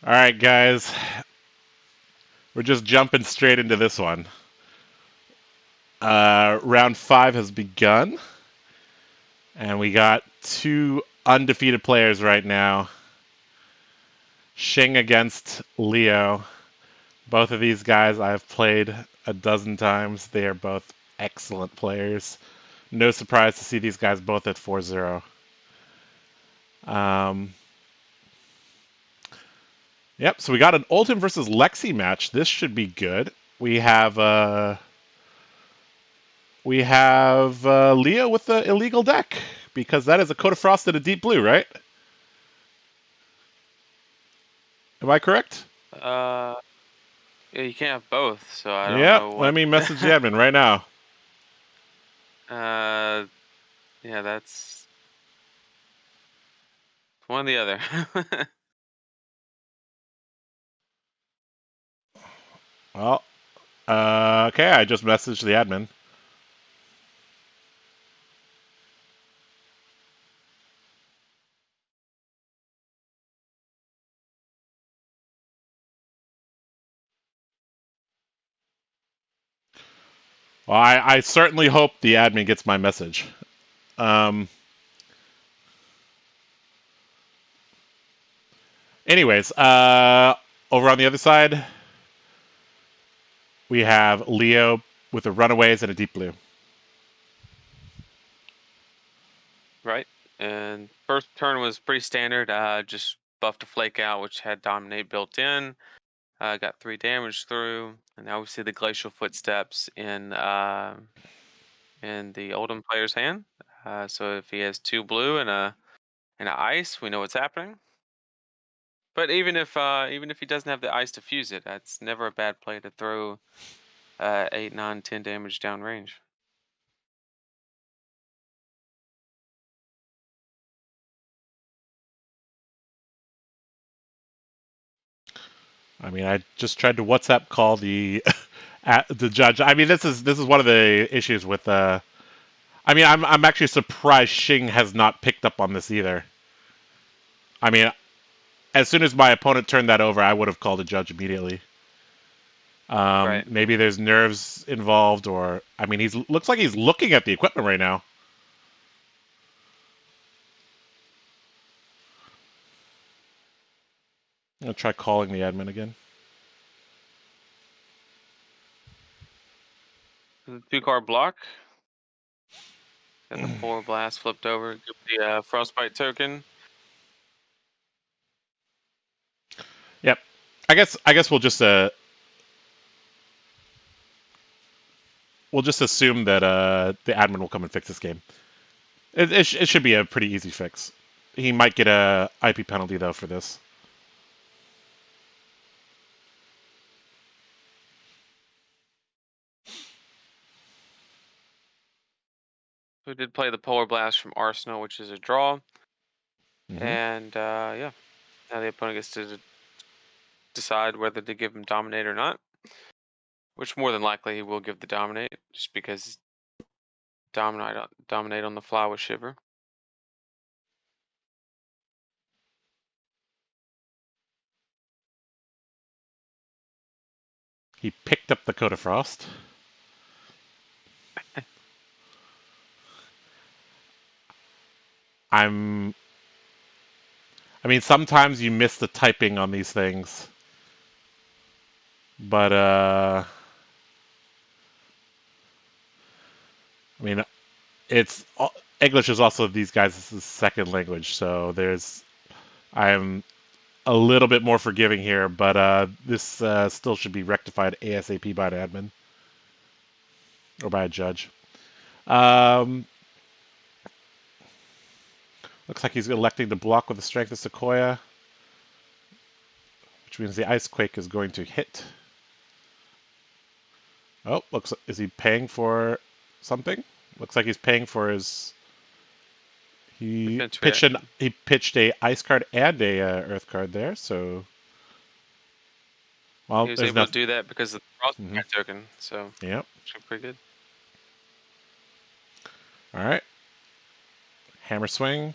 All right, guys. We're just jumping straight into this one. Round 5 has begun. And we got two undefeated players right now. Shing against Leo. Both of these guys I've played a dozen times. They are both excellent players. No surprise to see these guys both at 4-0. Yep, so we got an Oldhim versus Lexi match. This should be good. We have Leo with the illegal deck, because that is a Coat of Frost and a Deep Blue, right? Am I correct? Yeah, you can't have both, so I don't Yep, know what. let me message the admin right now. Yeah, that's one or the other. Well, okay, I just messaged the admin. Well, I certainly hope the admin gets my message. Anyways, over on the other side, we have Leo with the Runaways and a Deep Blue. Right. And first turn was pretty standard. Just buffed a Flake Out, which had Dominate built in. Got 3 damage through, and now we see the Glacial Footsteps in the Oldhim player's hand. So if he has 2 blue and an ice, we know what's happening. But even if he doesn't have the ice to fuse it, that's never a bad play to throw 8, 9, 10 damage downrange. I mean, I just tried to WhatsApp call the the judge. I mean, this is one of the issues with. I mean, I'm actually surprised Shing has not picked up on this either. I mean, as soon as my opponent turned that over, I would have called the judge immediately. Right. Maybe there's nerves involved, or I mean, looks like he's looking at the equipment right now. I'm gonna try calling the admin again. The 2-card block. Got the Polar Blast flipped over. Give the Frostbite token. Yep. I guess we'll just assume that the admin will come and fix this game. It should be a pretty easy fix. He might get a IP penalty though for this. We did play the Polar Blast from Arsenal, which is a draw. Mm-hmm. And yeah, now the opponent gets to decide whether to give him Dominate or not. Which more than likely he will give the Dominate, just because dominate on the fly with Shiver. He picked up the Coat of Frost. I mean, sometimes you miss the typing on these things, but I mean, it's English is also these guys' second language, so I'm a little bit more forgiving here, but this still should be rectified ASAP by an admin or by a judge. Looks like he's electing to block with the Strength of Sequoia, which means the Ice Quake is going to hit. Oh, is he paying for something? Looks like he's paying for his. He pitched a ice card and a Earth card there, so. Well, He was there's able to nothing. do that because of the Frostbite token, so Yep. actually pretty good. All right. Hammer swing.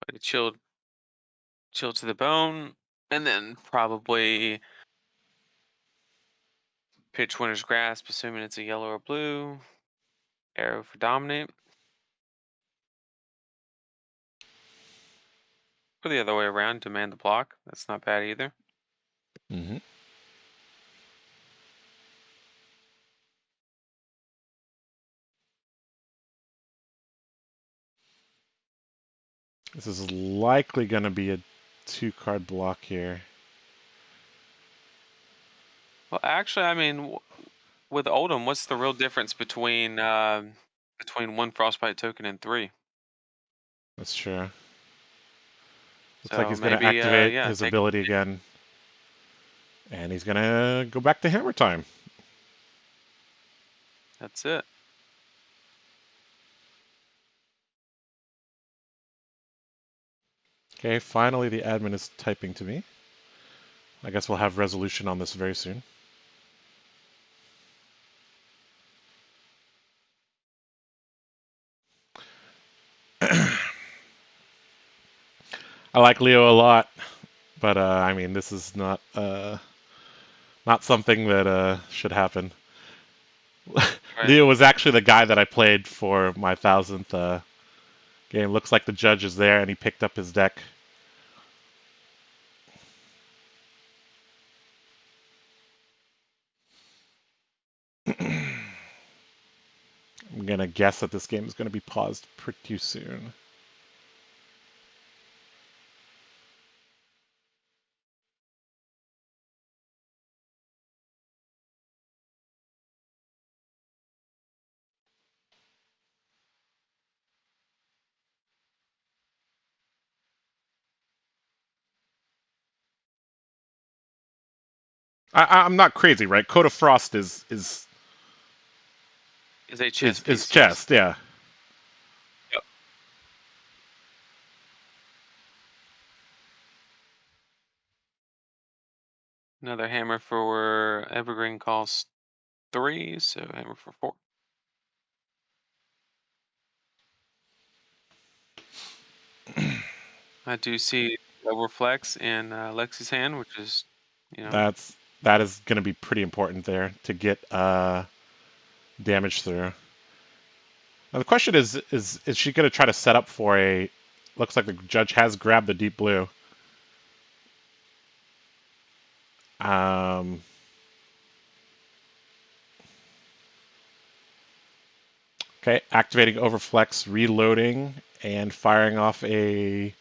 But chill to the bone, and then probably pitch Winter's Grasp, assuming it's a yellow or blue. Arrow for dominate. Or the other way around, demand the block. That's not bad either. Mm-hmm. This is likely going to be a 2-card block here. Well, actually, I mean, with Oldhim, what's the real difference between one Frostbite token and 3? That's true. Looks like So he's going to maybe, activate yeah, his ability again. And he's going to go back to hammer time. That's it. Okay, finally the admin is typing to me. I guess we'll have resolution on this very soon. I like Leo a lot, but I mean, this is not something that should happen. Right. Leo was actually the guy that I played for my 1000th game. Looks like the judge is there, and he picked up his deck. I'm gonna guess that this game is gonna be paused pretty soon. I'm not crazy, right? Code of Frost is a chess piece. chess, yeah. Yep. Another hammer for Evergreen costs 3, so hammer for 4. I do see Overflex in Lexi's hand, which is, That is going to be pretty important there to get damage through. Now the question is she going to try to set up for a? Looks like the judge has grabbed the deep blue. Okay, activating Overflex, reloading, and firing off a.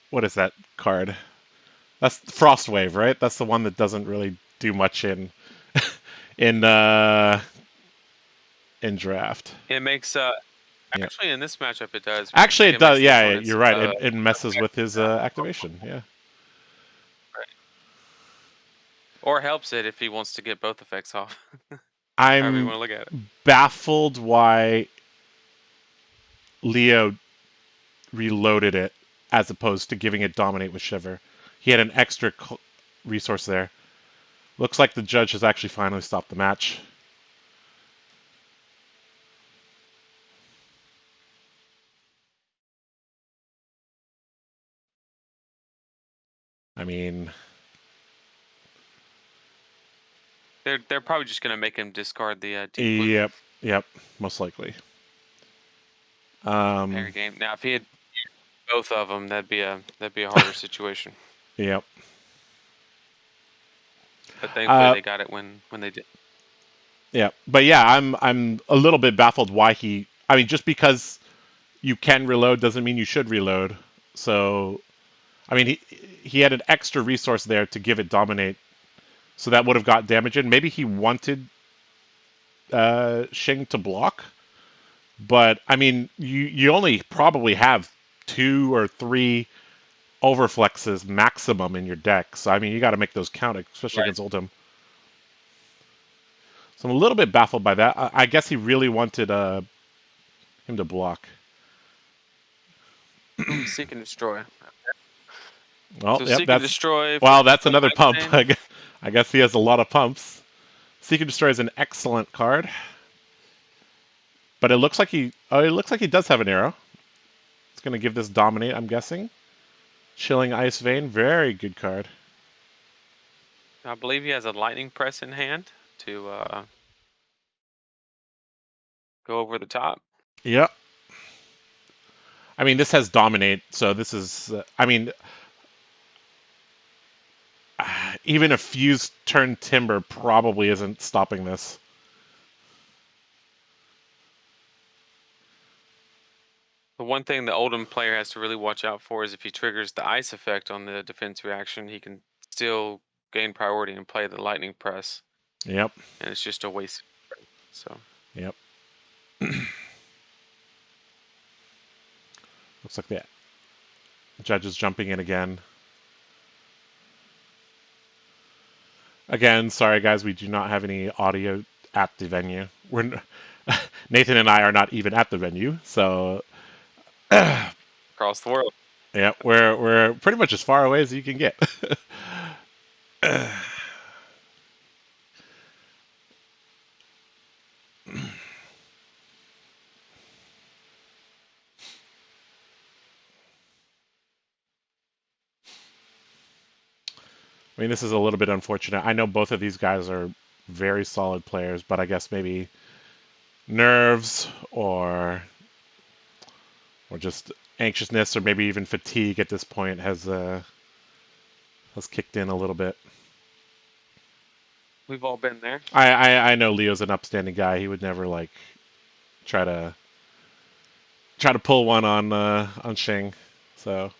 What is that card? That's Frost Wave, right? That's the one that doesn't really do much in in draft. It makes actually in this matchup it does. Actually, it does. Yeah, opponents, you're right. It messes with his activation. Yeah. Right. Or helps it if he wants to get both effects off. However you I'm want to look at it. baffled why Leo reloaded it as opposed to giving it Dominate with Shiver. He had an extra resource there. Looks like the judge has actually finally stopped the match. I mean, they're probably just gonna make him discard the deep blue. Yep, most likely. Every game. Now, if he had both of them, that'd be a harder situation. Yep. But thankfully, they got it when they did. Yeah, but yeah, I'm a little bit baffled why he. I mean, just because you can reload doesn't mean you should reload. So, I mean, he had an extra resource there to give it Dominate, so that would have got damage in. Maybe he wanted Shing to block, but I mean, you only probably have 2 or 3 Overflexes maximum in your deck. So I mean, you got to make those count, especially against Oldhim. So I'm a little bit baffled by that. I guess he really wanted him to block. Seek and Destroy. Well, so yep, Seek and Destroy. Well, that's another pump. I guess he has a lot of pumps. Seek and Destroy is an excellent card, but it looks like he does have an arrow. It's going to give this dominate, I'm guessing. Chilling Ice Vein, very good card. I believe he has a lightning press in hand to go over the top. Yep. I mean, this has dominate, so this is. I mean, even a fused turn timber probably isn't stopping this. The one thing the Oldhim player has to really watch out for is if he triggers the ice effect on the defense reaction, he can still gain priority and play the lightning press. Yep. And it's just a waste. So. Yep. Looks like the judge is jumping in again. Again, sorry guys, we do not have any audio at the venue. Nathan and I are not even at the venue, so Across the world. Yeah, we're pretty much as far away as you can get. I mean, this is a little bit unfortunate. I know both of these guys are very solid players, but I guess maybe nerves or just anxiousness or maybe even fatigue at this point has kicked in a little bit. We've all been there. I know Leo's an upstanding guy. He would never like try to pull one on Shing. So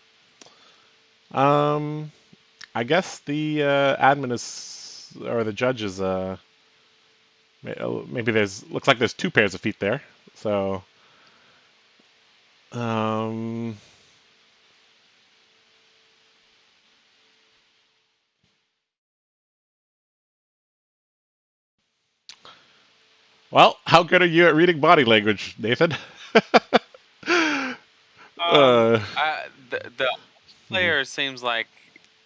I guess the admin is, or the judge is, maybe looks like there's two pairs of feet there. So, well, how good are you at reading body language, Nathan? The player seems like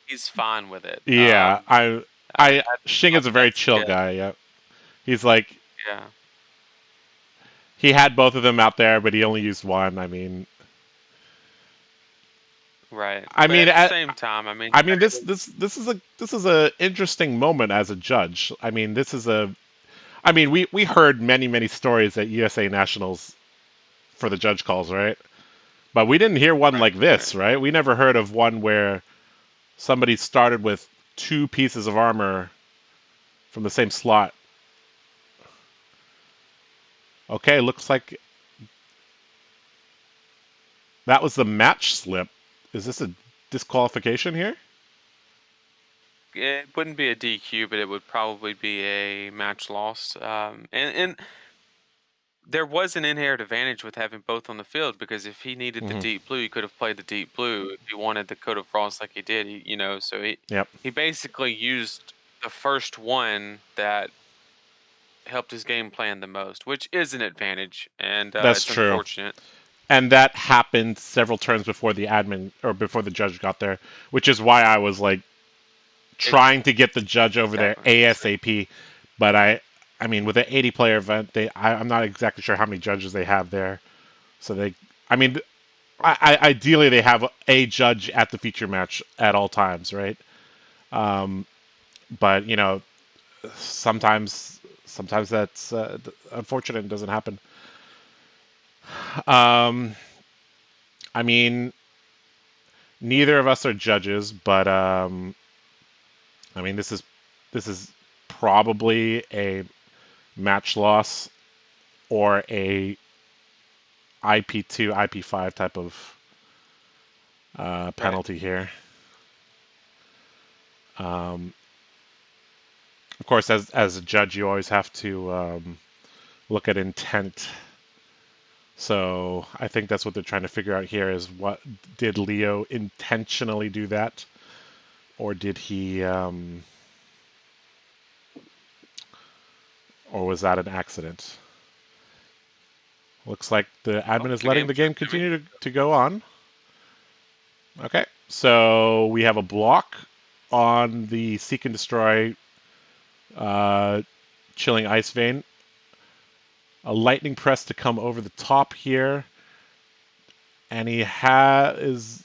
he's fine with it. Yeah, Shing is a very chill guy. Yeah, he's like, yeah, he had both of them out there, but he only used one. I mean, right. I mean, at the same time, this is a interesting moment as a judge. I mean, we heard many stories at USA Nationals for the judge calls, right? But we didn't hear one like this, right? We never heard of one where somebody started with two pieces of armor from the same slot. Okay, looks like that was the match slip. Is this a disqualification here? It wouldn't be a DQ, but it would probably be a match loss. And there was an inherent advantage with having both on the field, because if he needed the deep blue, he could have played the deep blue. If he wanted the Coat of Frost like he did, so he basically used the first one that helped his game plan the most, which is an advantage, and That's it's true. unfortunate. And that happened several turns before the admin or before the judge got there, which is why I was like trying to get the judge over there ASAP. But I mean, with an 80-player event, I'm not exactly sure how many judges they have there. So ideally they have a judge at the feature match at all times, right? But sometimes that's unfortunate and doesn't happen. I mean, neither of us are judges, but I mean, this is probably a match loss or a IP2, IP5 type of penalty here. Of course, as a judge, you always have to look at intent. So I think that's what they're trying to figure out here is did Leo intentionally do that? Or did he, or was that an accident? Looks like the admin is letting the game continue to go on. Okay, so we have a block on the Seek and Destroy Chilling Ice Vein. A lightning press to come over the top here. And he is.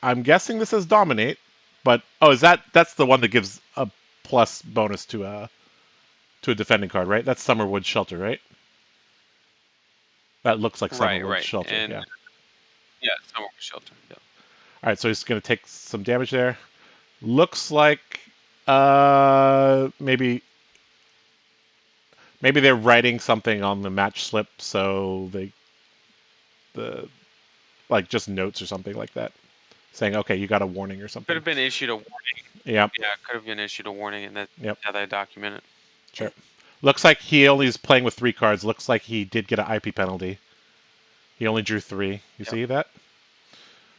I'm guessing this is dominate, but that's the one that gives a plus bonus to a defending card, right? That's Summerwood Shelter, right? That looks like Summerwood Shelter. And yeah. Yeah, Summerwood Shelter. Yeah. All right, so he's going to take some damage there. Looks like maybe they're writing something on the match slip, so like just notes or something like that, saying, okay, you got a warning or something. Could have been issued a warning. Yeah. Yeah, could have been issued a warning, and that's Yep. how they document it. Sure. Looks like he only is playing with 3 cards. Looks like he did get an IP penalty. He only drew 3. You see that?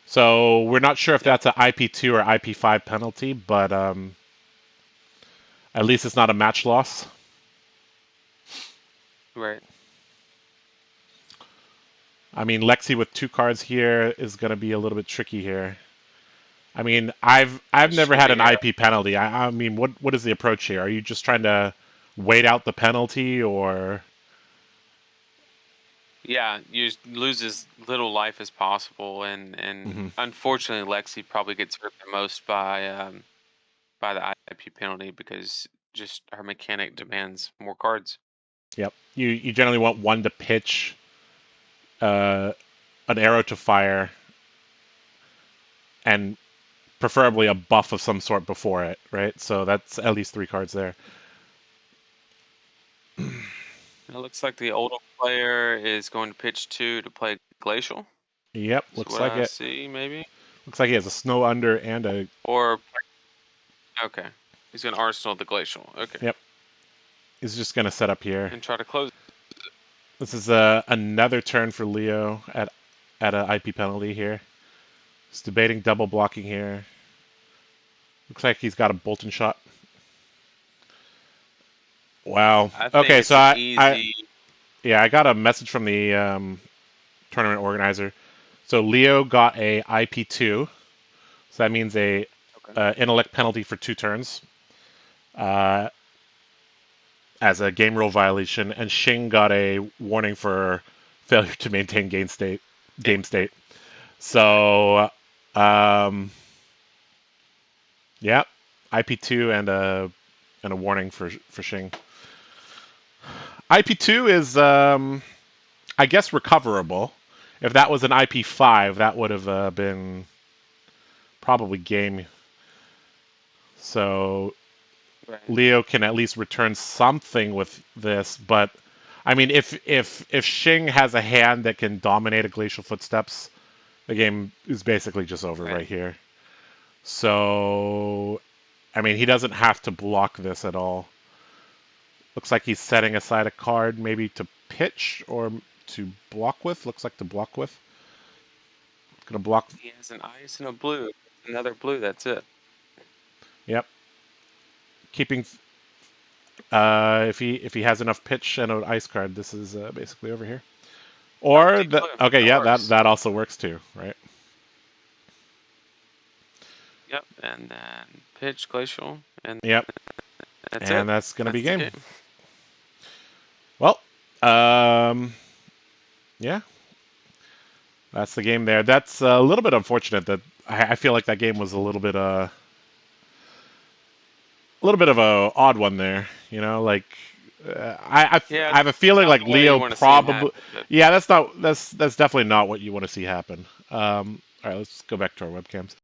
So we're not sure if that's an IP2 or IP5 penalty, but at least it's not a match loss. Right. I mean, Lexi with 2 cards here is going to be a little bit tricky here. I mean, I've never had an IP penalty. I mean, what is the approach here? Are you just trying to wait out the penalty, or? Yeah, you lose as little life as possible, and unfortunately, Lexi probably gets hurt the most by the IP penalty because just her mechanic demands more cards. Yep. You generally want one to pitch, an arrow to fire, and preferably a buff of some sort before it, right? So that's at least 3 cards there. It looks like the older player is going to pitch 2 to play Glacial. Yep, looks like it. See, maybe. Looks like he has a Snow Under and a. Okay, he's going to Arsenal the Glacial. Okay. Yep. He's just gonna set up here and try to close. This is another turn for Leo at an IP penalty here. He's debating double blocking here. Looks like he's got a Bolton shot. Wow. Okay, so I got a message from the tournament organizer. So Leo got a IP2. So that means a intellect penalty for 2 turns as a game rule violation, and Shing got a warning for failure to maintain game state. So yeah, IP2 and a warning for Shing. IP2 is I guess recoverable. If that was an IP5, that would have been probably game. So Leo can at least return something with this, but I mean, if Shing has a hand that can dominate a Glacial Footsteps, the game is basically just over right here. So, I mean, he doesn't have to block this at all. Looks like he's setting aside a card maybe to pitch or to block with. Looks like to block with. Gonna block. He has an ice and a blue. Another blue, that's it. Yep. Keeping if he has enough pitch and an ice card, this is basically over here. Or that also works too, right? Yep, and then pitch Glacial, and yep, that's and it. That's gonna be game. Well, yeah, that's the game there. That's a little bit unfortunate that I feel like that game was a little bit of a odd one there. You know, like I have a feeling like Leo probably. Yeah, that's definitely not what you want to see happen. All right, let's go back to our webcams.